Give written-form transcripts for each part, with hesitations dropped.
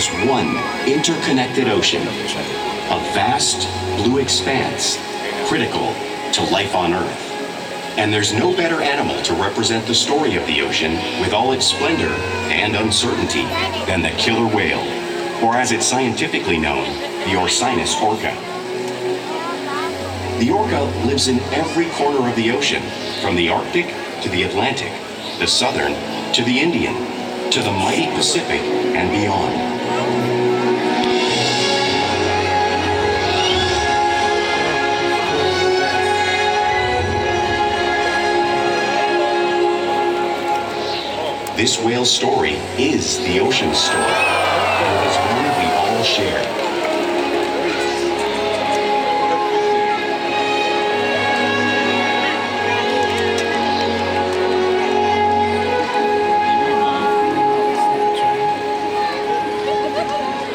as one interconnected ocean, a vast blue expanse critical to life on Earth. And there's no better animal to represent the story of the ocean with all its splendor and uncertainty than the killer whale, or as it's scientifically known, the Orcinus orca. The orca lives in every corner of the ocean, from the Arctic to the Atlantic, the Southern to the Indian, to the mighty Pacific and beyond. This whale's story is the ocean's story, and it is one we all share.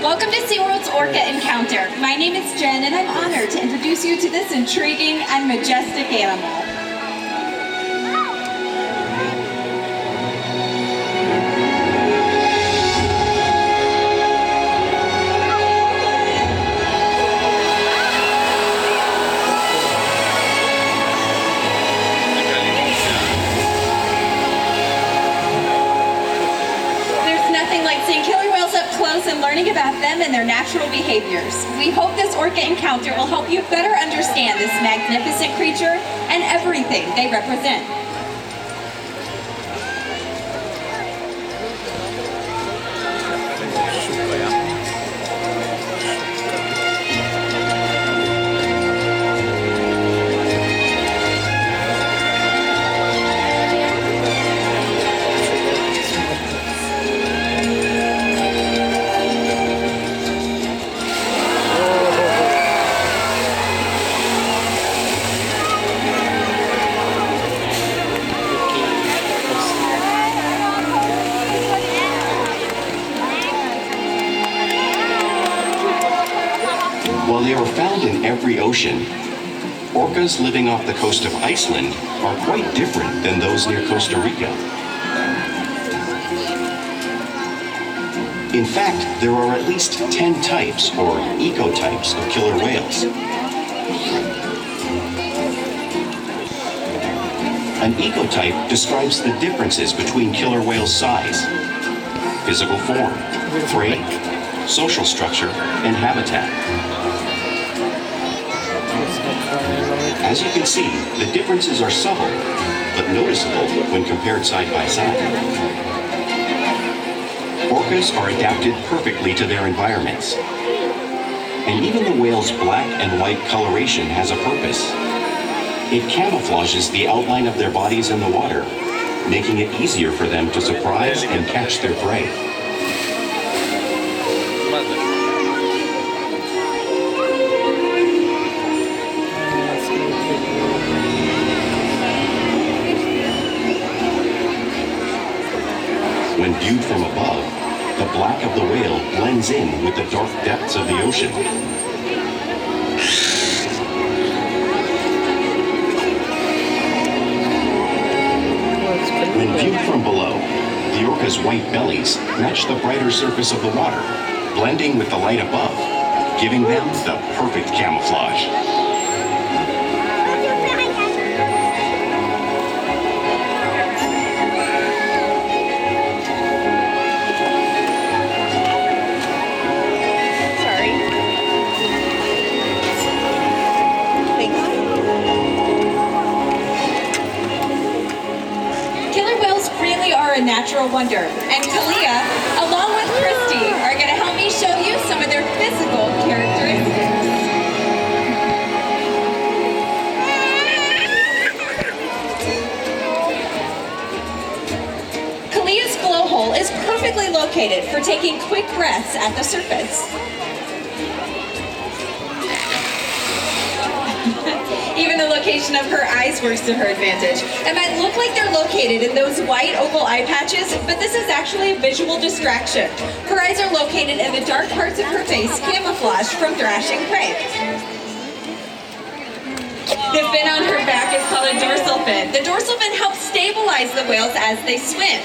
Welcome to SeaWorld's Orca Encounter. My name is Jen, and I'm honored to introduce you to this intriguing and majestic animal. And learning about them and their natural behaviors. We hope this orca encounter will help you better understand this magnificent creature and everything they represent. While they are found in every ocean, orcas living off the coast of Iceland are quite different than those near Costa Rica. In fact, there are at least 10 types, or ecotypes, of killer whales. An ecotype describes the differences between killer whales' size, physical form, prey, social structure, and habitat. As you can see, the differences are subtle, but noticeable when compared side by side. Orcas are adapted perfectly to their environments. And even the whale's black and white coloration has a purpose. It camouflages the outline of their bodies in the water, making it easier for them to surprise and catch their prey. When viewed from above, the black of the whale blends in with the dark depths of the ocean. When viewed from below, the orca's white bellies match the brighter surface of the water, blending with the light above, giving them the perfect camouflage. A natural wonder, and Kalia, along with Kristi, are going to help me show you some of their physical characteristics. Kalia's blowhole is perfectly located for taking quick breaths at the surface. Even the location of her eyes works to her advantage. It might look like they're located in those white oval eye patches, but this is actually a visual distraction. Her eyes are located in the dark parts of her face, camouflaged from thrashing prey. The fin on her back is called a dorsal fin. The dorsal fin helps stabilize the whales as they swim.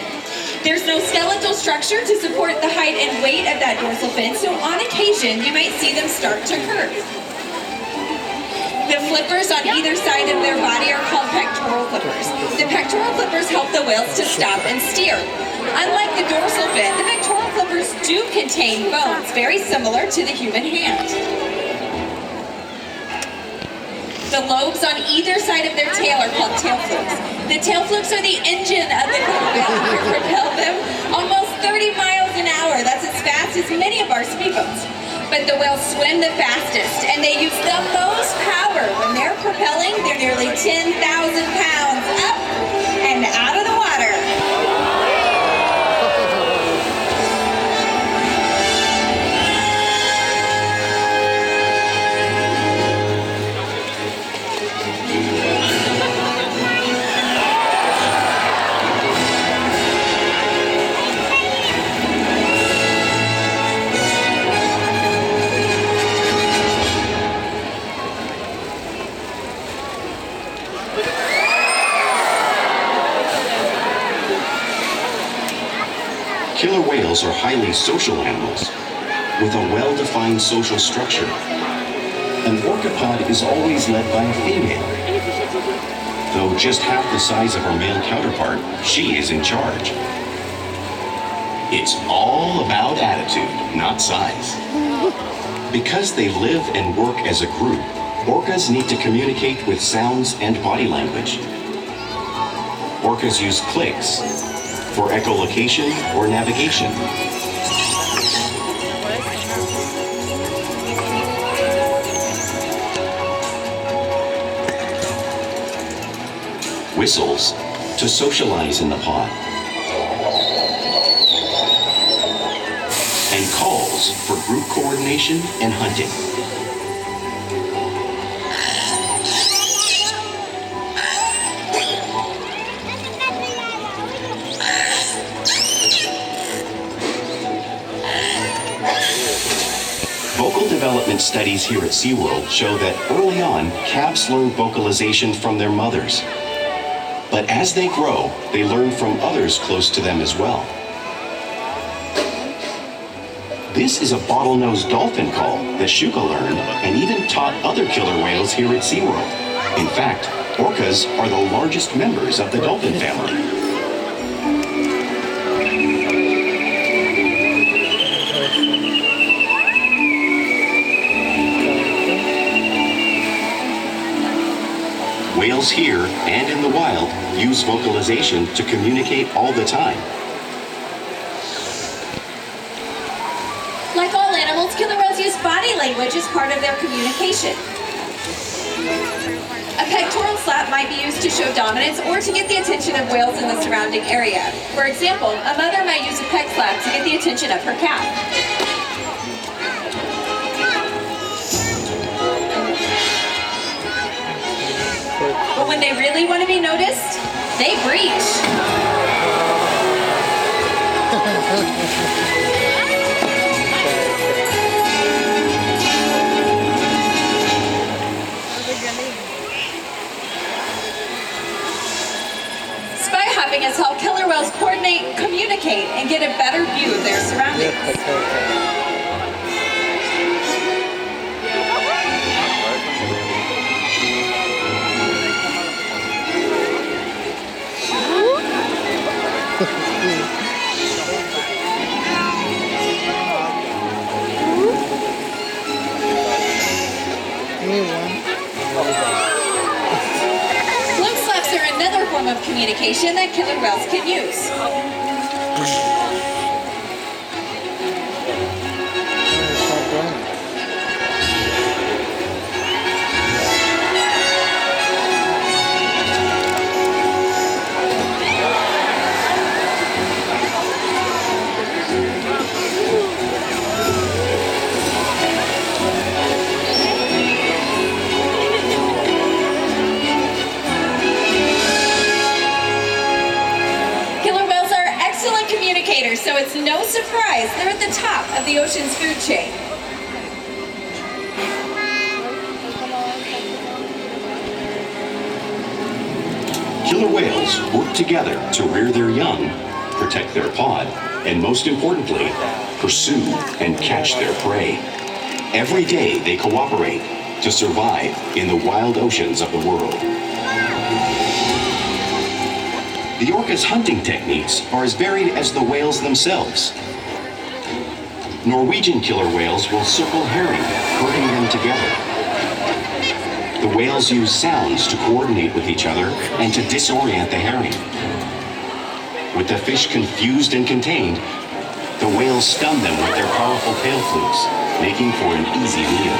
There's no skeletal structure to support the height and weight of that dorsal fin, so on occasion you might see them start to curve. The flippers on either side of their body are called pectoral flippers. The pectoral flippers help the whales to stop and steer. Unlike the dorsal fin, the pectoral flippers do contain bones, very similar to the human hand. The lobes on either side of their tail are called tail flukes. The tail flukes are the engine of the killer whale and propel them almost 30 miles an hour. That's as fast as many of our speedboats. But the whales swim the fastest and they use the most power. When they're propelling, they're nearly 10,000 pounds up and out of the water. Killer whales are highly social animals with a well-defined social structure. An orcapod is always led by a female. Though just half the size of her male counterpart, she is in charge. It's all about attitude, not size. Because they live and work as a group, orcas need to communicate with sounds and body language. Orcas use clicks for echolocation or navigation. Whistles to socialize in the pod. And calls for group coordination and hunting. Vocal development studies here at SeaWorld show that early on, calves learn vocalization from their mothers. But as they grow, they learn from others close to them as well. This is a bottlenose dolphin call that Shouka learned and even taught other killer whales here at SeaWorld. In fact, orcas are the largest members of the dolphin family. Whales here and in the wild use vocalization to communicate all the time. Like all animals, killer whales use body language as part of their communication. A pectoral slap might be used to show dominance or to get the attention of whales in the surrounding area. For example, a mother might use a pec slap to get the attention of her calf. But when they really want to be noticed, they breach. Spy hopping has helped killer whales coordinate, communicate, and get a better view of their surroundings. Fluke slaps are another form of communication that killer whales can use. So it's no surprise they're at the top of the ocean's food chain. Killer whales work together to rear their young protect their pod, and most importantly, pursue and catch their prey. Every day they cooperate to survive in the wild oceans of the world. The orca's hunting techniques are as varied as the whales themselves. Norwegian killer whales will circle herring, herding them together. The whales use sounds to coordinate with each other and to disorient the herring. With the fish confused and contained, the whales stun them with their powerful tail flukes, making for an easy meal.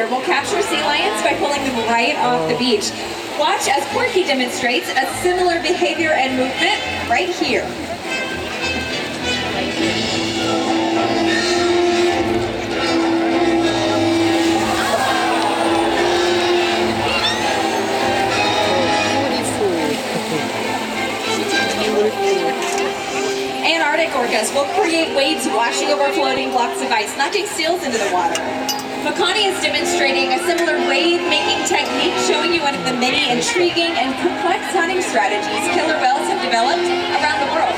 Will capture sea lions by pulling them right off the beach. Watch as Corky demonstrates a similar behavior and movement right here. Antarctic orcas will create waves washing over floating blocks of ice, knocking seals into the water. Makani is demonstrating a similar wave-making technique, showing you one of the many intriguing and complex hunting strategies killer whales have developed around the world.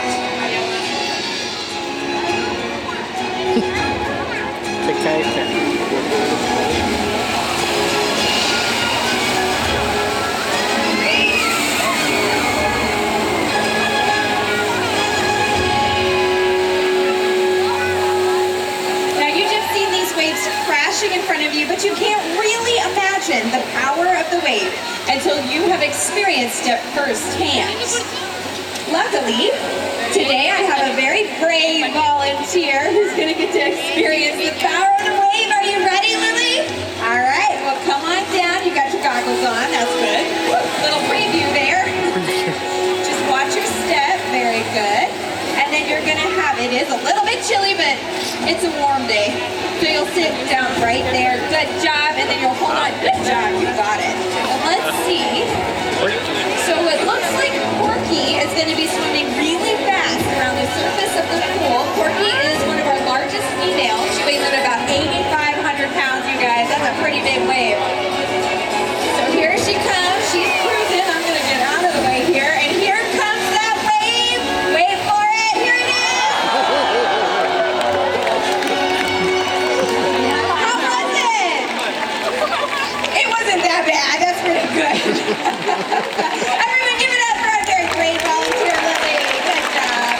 In front of you, but you can't really imagine the power of the wave until you have experienced it firsthand. Luckily, today I have a very brave volunteer who's going to get to experience the power of the wave. Are you ready, Lily? All right, well, come on down. You got your goggles on. That's good. Little preview there. Just watch your step. Very good. And then you're going to have, it is a little bit chilly, but it's a warm day. So you'll sit down right there. Good job. And then you'll hold on. Good job. You got it. And let's see. So it looks like Corky is going to be swimming really fast around the surface of the pool. Corky is one of our largest females. She weighs at about 8,500 pounds, you guys. That's a pretty big wave. So here she comes. She's cruising. I'm going to get out of the way here. And here comes that wave. Wait for it. Here it is. How was it? It wasn't that bad. That's pretty good. Everyone give it up for our very great volunteer, Lily. Good job.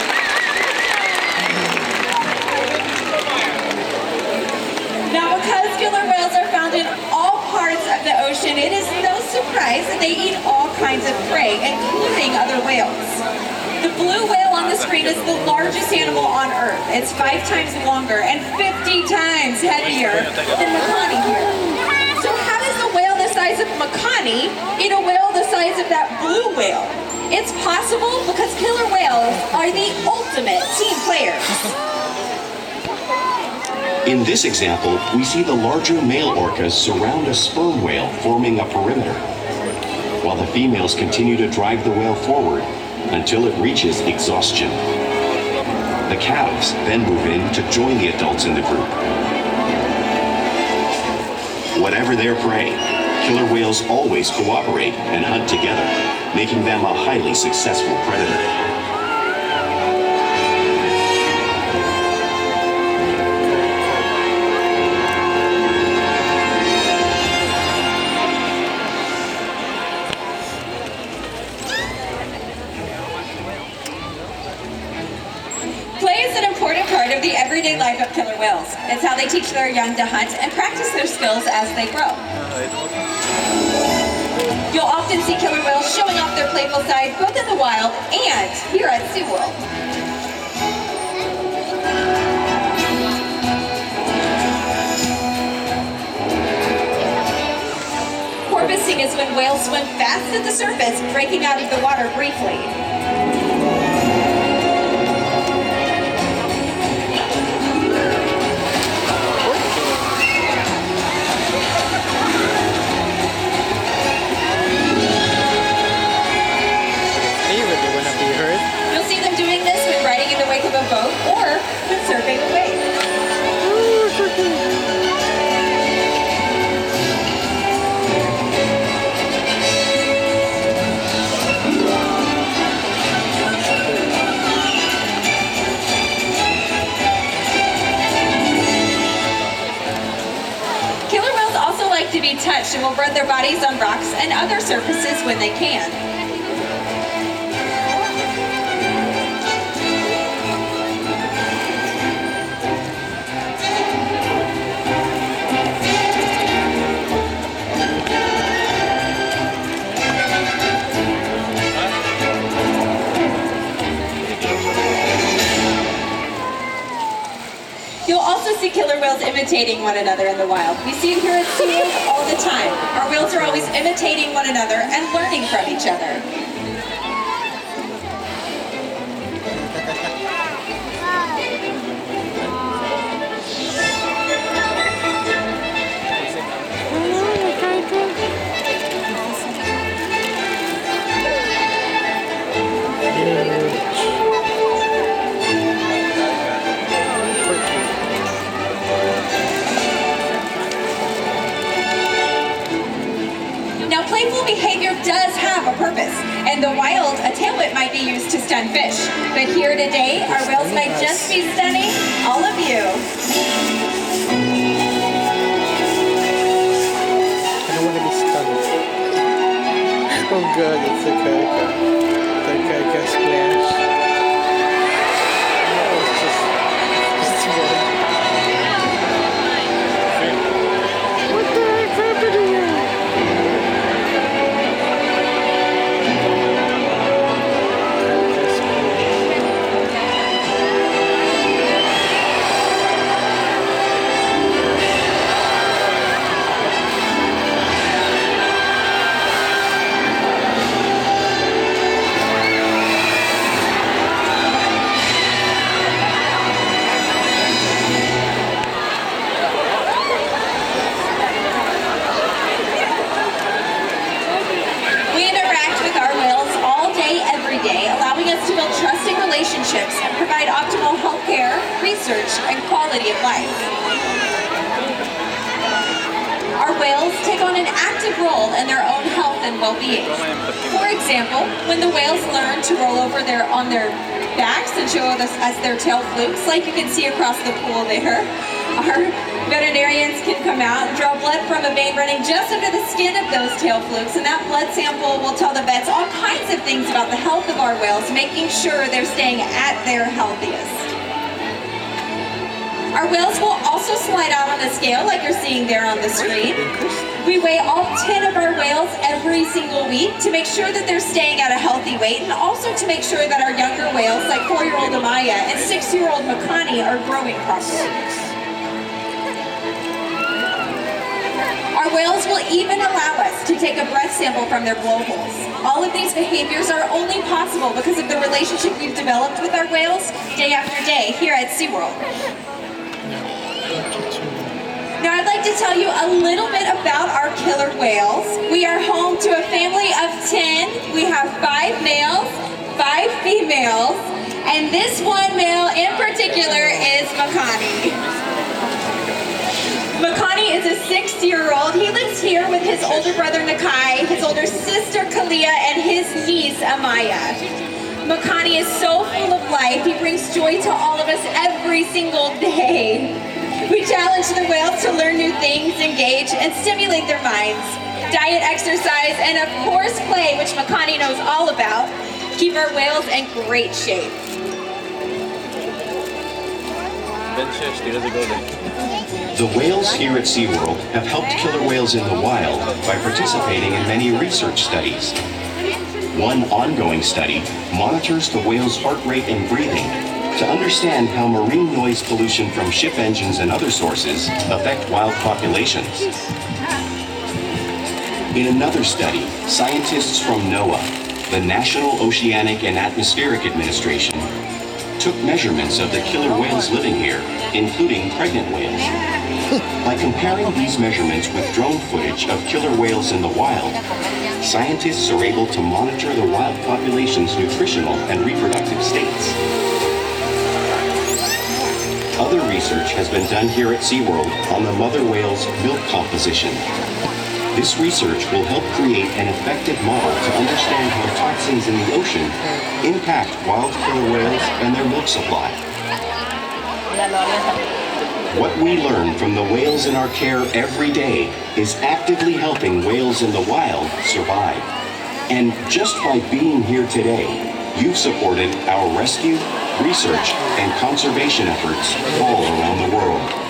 Now, because killer whales are found in all parts of the ocean, it is no surprise that they eat all kinds of prey, including other whales. The blue whale on the screen is the largest animal on Earth. It's 5 times longer and 50 times heavier than Makani here. So how does a whale the size of Makani eat a whale the size of that blue whale? It's possible because killer whales are the ultimate team players. In this example, we see the larger male orcas surround a sperm whale, forming a perimeter, while the females continue to drive the whale forward until it reaches exhaustion. The calves then move in to join the adults in the group. Whatever their prey, killer whales always cooperate and hunt together, making them a highly successful predator. Part of the everyday life of killer whales. It's how they teach their young to hunt and practice their skills as they grow. You'll often see killer whales showing off their playful side both in the wild and here at SeaWorld. Porpoising is when whales swim fast at the surface, breaking out of the water briefly. You'll see them doing this when riding in the wake of a boat or when surfing a wave. Killer whales also like to be touched and will rub their bodies on rocks and other surfaces when they can. You'll also see killer whales imitating one another in the wild. We see it here at SeaWorld all the time. Our whales are always imitating one another and learning from each other. Now, playful behavior does have a purpose. In the wild, a tail whip might be used to stun fish. But here today, our whales might just be stunning all of you. I don't want to be stunned. Oh god, it's Ikaika. The Ikaika splash. No, it's just one. What the heck happened to you? Relationships and provide optimal health care, research, and quality of life. Our whales take on an active role in their own health and well-being. For example, when the whales learn to roll over on their backs and show us their tail flukes, like you can see across the pool there, our veterinarians can come out and draw blood from a vein running just under the skin of those tail flukes, and that blood sample will tell the vets all kinds of things about the health of our whales, making sure they're staying at their healthiest. Our whales will also slide out on a scale like you're seeing there on the screen. We weigh all 10 of our whales every single week to make sure that they're staying at a healthy weight, and also to make sure that our younger whales, like 4-year-old Amaya and 6-year-old Makani, are growing properly. Our whales will even allow us to take a breath sample from their blowholes. All of these behaviors are only possible because of the relationship we've developed with our whales day after day here at SeaWorld. Now I'd like to tell you a little bit about our killer whales. We are home to a family of 10. We have 5 males, 5 females, and this one male in particular is Makani. Makani is a 6-year-old. He lives here with his older brother Nakai, his older sister Kalia, and his niece Amaya. Makani is so full of life. He brings joy to all of us every single day. We challenge the whales to learn new things, engage, and stimulate their minds. Diet, exercise, and of course play, which Makani knows all about, keep our whales in great shape. The whales here at SeaWorld have helped killer whales in the wild by participating in many research studies. One ongoing study monitors the whale's heart rate and breathing to understand how marine noise pollution from ship engines and other sources affect wild populations. In another study, scientists from NOAA, the National Oceanic and Atmospheric Administration, took measurements of the killer whales living here, including pregnant whales. By comparing these measurements with drone footage of killer whales in the wild, scientists are able to monitor the wild population's nutritional and reproductive states. Other research has been done here at SeaWorld on the mother whale's milk composition. This research will help create an effective model to understand how toxins in the ocean impact wild killer whales and their milk supply. What we learn from the whales in our care every day is actively helping whales in the wild survive. And just by being here today, you've supported our rescue, research, and conservation efforts all around the world.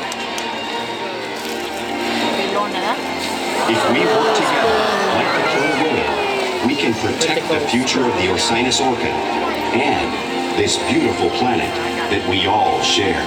If we work together, like the killer whale, we can protect the future of the Orcinus orca and this beautiful planet that we all share.